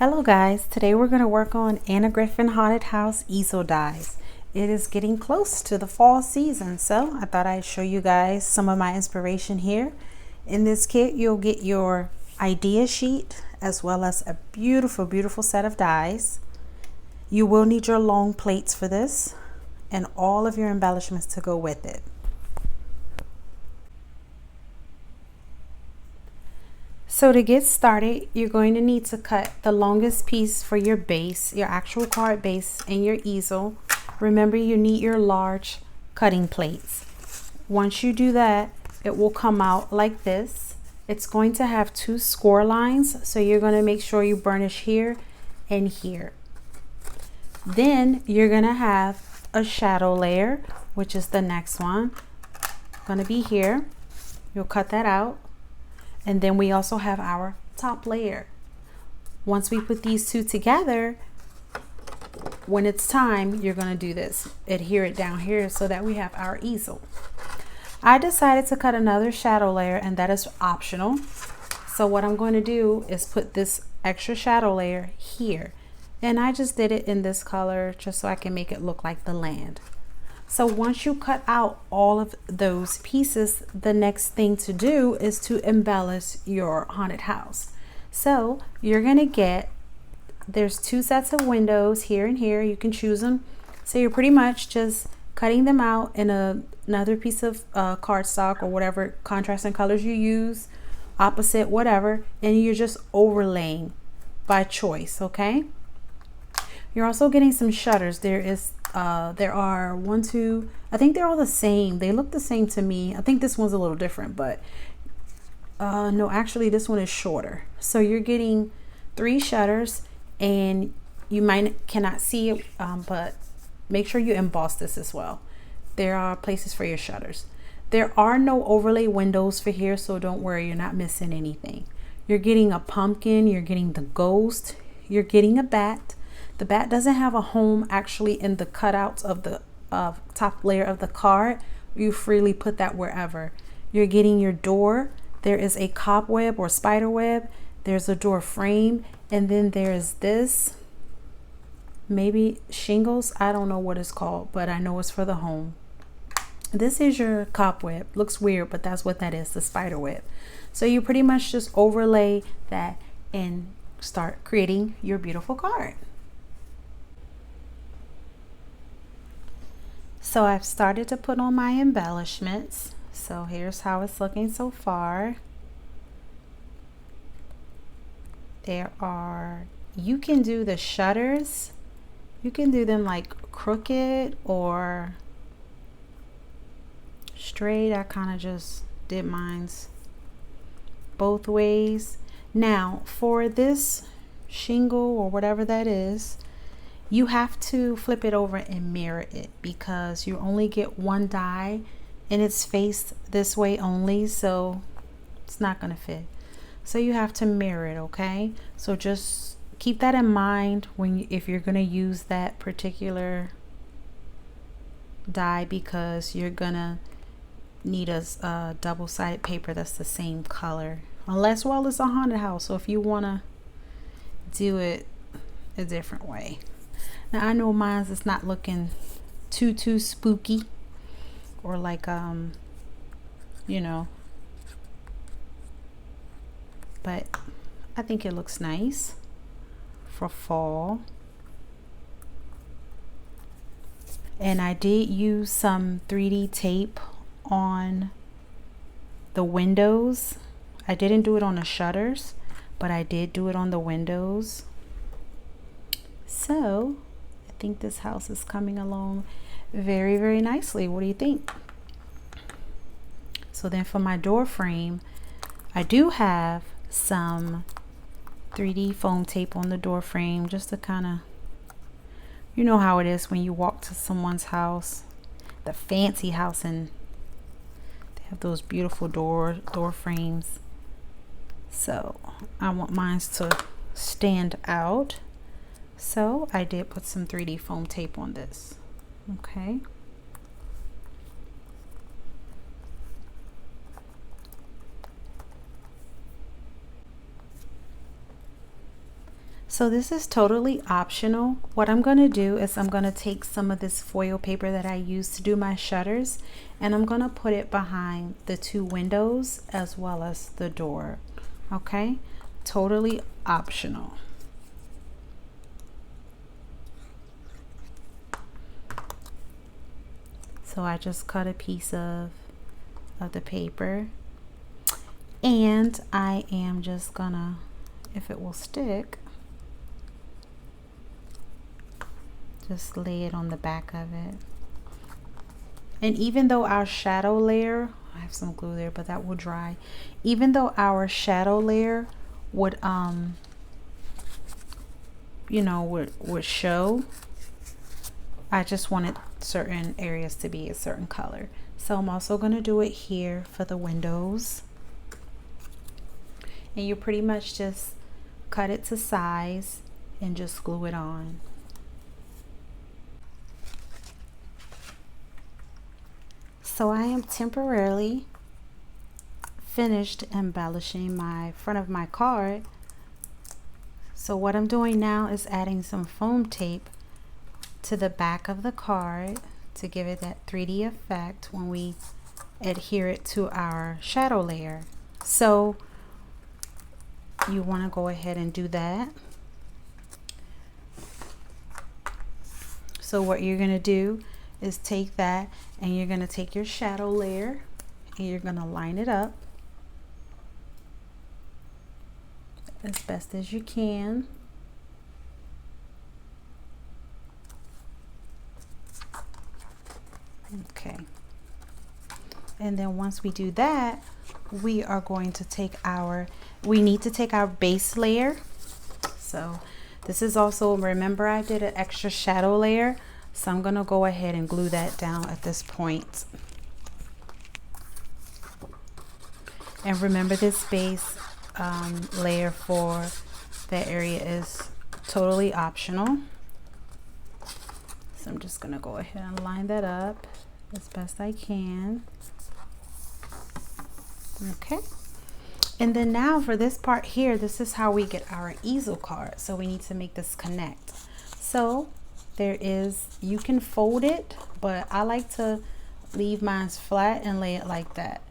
Hello guys, today we're going to work on Anna Griffin Haunted House easel dies. It is getting close to the fall season, so I thought I'd show you guys some of my inspiration here. In this kit you'll get your idea sheet as well as a beautiful set of dies. You will need your long plates for this and all of your embellishments to go with it. So to get started, you're going to need to cut the longest piece for your base, your actual card base, and your easel. Remember, you need your large cutting plates. Once you do that, it will come out like this. It's going to have two score lines, so you're going to make sure you burnish here and here. Then you're going to have a shadow layer, which is the next one. Going to be here. You'll cut that out. And then we also have our top layer. Once we put these two together, when it's time, you're going to do this. Adhere it down here so that we have our easel. I decided to cut another shadow layer, and that is optional. So what I'm going to do is put this extra shadow layer here. And I just did it in this color just so I can make it look like the land. So once you cut out all of those pieces, the next thing to do is to embellish your haunted house. So you're going to get, there's two sets of windows here and here. You can choose them. So you're pretty much just cutting them out in another piece of cardstock or whatever contrasting colors you use, opposite, whatever, and you're just overlaying by choice, okay? You're also getting some shutters. There are one, two, I think they're all the same. They look the same to me. I think this one's a little different, but no, actually this one is shorter. So you're getting 3 shutters, and you cannot see it, but make sure you emboss this as well. There are places for your shutters. There are no overlay windows for here, so don't worry, you're not missing anything. You're getting a pumpkin, you're getting the ghost, you're getting a bat. The bat doesn't have a home actually in the cutouts of the top layer of the card. You freely put that wherever. You're getting your door. There is a cobweb or spider web. There's a door frame. And then there's this, maybe shingles. I don't know what it's called, but I know it's for the home. This is your cobweb. Looks weird, but that's what that is, the spider web. So you pretty much just overlay that and start creating your beautiful card. So I've started to put on my embellishments. So here's how it's looking so far. There are, you can do the shutters. You can do them like crooked or straight. I kind of just did mine's both ways. Now for this shingle or whatever that is, you have to flip it over and mirror it because you only get one die and it's faced this way only, so it's not going to fit. So you have to mirror it, okay? So just keep that in mind when if you're going to use that particular die, because you're going to need a double-sided paper that's the same color. Unless, well, it's a haunted house, so if you want to do it a different way. Now I know mine's is not looking too spooky or like you know, but I think it looks nice for fall. And I did use some 3D tape on the windows. I didn't do it on the shutters, but I did do it on the windows. So I think this house is coming along very nicely. What do you think? So then for my door frame, I do have some 3D foam tape on the door frame just to kind of, you know how it is when you walk to someone's house, the fancy house, and they have those beautiful door frames. So I want mine to stand out. So I did put some 3D foam tape on this. Okay. So this is totally optional. What I'm going to do is I'm going to take some of this foil paper that I use to do my shutters, and I'm going to put it behind the two windows as well as the door. Okay, totally optional. So I just cut a piece of the paper, and I am just gonna, if it will stick, just lay it on the back of it. And even though our shadow layer, I have some glue there, but that will dry. Even though our shadow layer would you know, would show, I just wanted certain areas to be a certain color. So I'm also going to do it here for the windows. And you pretty much just cut it to size and just glue it on. So I am temporarily finished embellishing my front of my card. So what I'm doing now is adding some foam tape to the back of the card to give it that 3D effect when we adhere it to our shadow layer. So you want to go ahead and do that. So what you're going to do is take that, and you're going to take your shadow layer and you're going to line it up as best as you can. Okay, and then once we do that, we are going to take we need to take our base layer. So this is also, remember I did an extra shadow layer, so I'm gonna go ahead and glue that down at this point. And remember, this base layer for that area is totally optional. So I'm just gonna go ahead and line that up as best I can. Okay, and then now for this part here, this is how we get our easel card. So we need to make this connect. So there is, you can fold it, but I like to leave mine flat and lay it like that.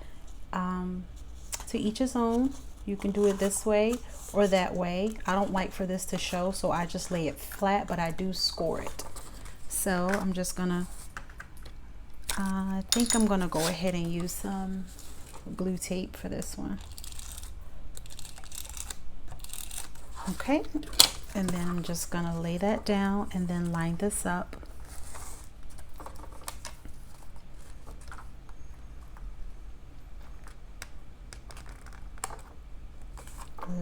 To each his own. You can do it this way or that way. I don't like for this to show, so I just lay it flat, but I do score it. So I'm just gonna, I think I'm gonna go ahead and use some glue tape for this one. Okay, and then I'm just gonna lay that down and then line this up.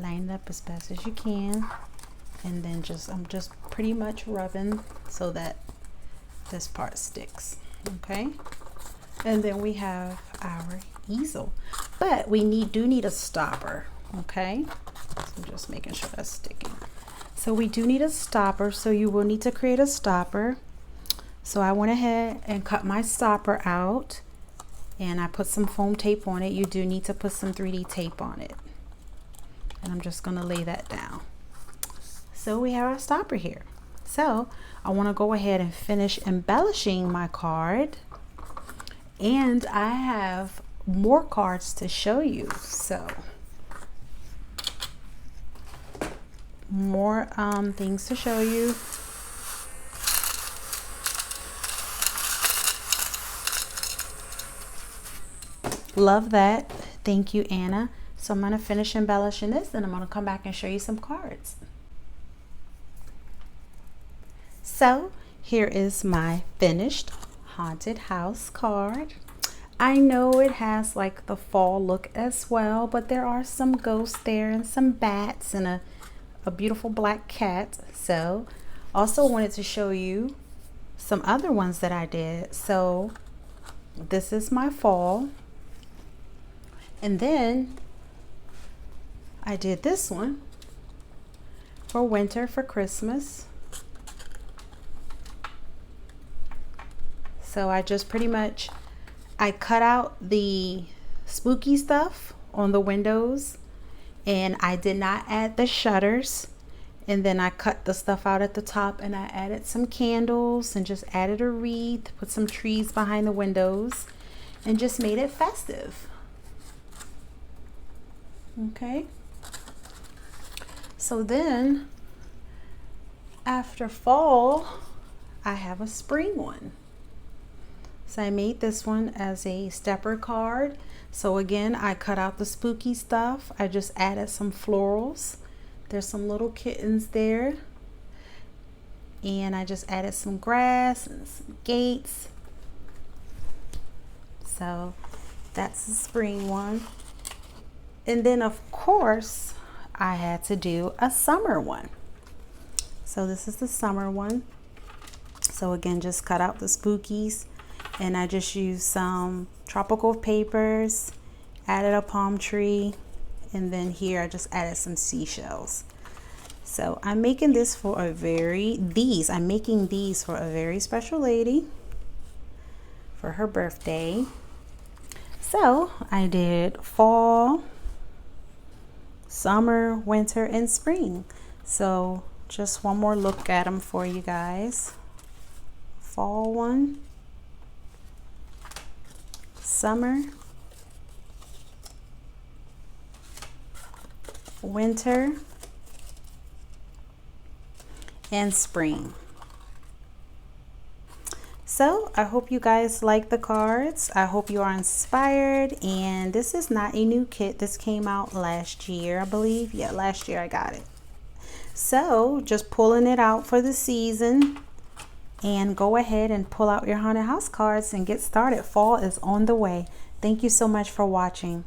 Line it up as best as you can, and then I'm just pretty much rubbing so that this part sticks. Okay, and then we have our easel, but we do need a stopper. Okay, so I'm just making sure that's sticking. So we do need a stopper, so you will need to create a stopper. So I went ahead and cut my stopper out, and I put some foam tape on it. You do need to put some 3D tape on it, and I'm just gonna lay that down. So we have our stopper here. So I want to go ahead and finish embellishing my card, and I have more cards to show you. So more things to show you. Love that. Thank you, Anna. So I'm going to finish embellishing this, and I'm going to come back and show you some cards. So here is my finished haunted house card. I know it has like the fall look as well, but there are some ghosts there and some bats and a beautiful black cat. So also wanted to show you some other ones that I did. So this is my fall, and then I did this one for winter, for Christmas. So I just pretty much, I cut out the spooky stuff on the windows, and I did not add the shutters, And then I cut the stuff out at the top and I added some candles and just added a wreath, put some trees behind the windows, and just made it festive. Okay. So then after fall, I have a spring one. So I made this one as a stepper card. So again, I cut out the spooky stuff. I just added some florals. There's some little kittens there. And I just added some grass and some gates. So that's the spring one. And then of course, I had to do a summer one. So this is the summer one. So again, just cut out the spookies, and I just used some tropical papers, added a palm tree, and then here I just added some seashells. So I'm making this for I'm making these for a very special lady for her birthday. So I did fall, summer, winter, and spring. So just one more look at them for you guys. Fall one, summer, winter, and spring. So I hope you guys like the cards. I hope you are inspired. And this is not a new kit. This came out last year, I believe. Yeah, last year I got it. So just pulling it out for the season, and go ahead and pull out your haunted house cards and get started. Fall is on the way. Thank you so much for watching.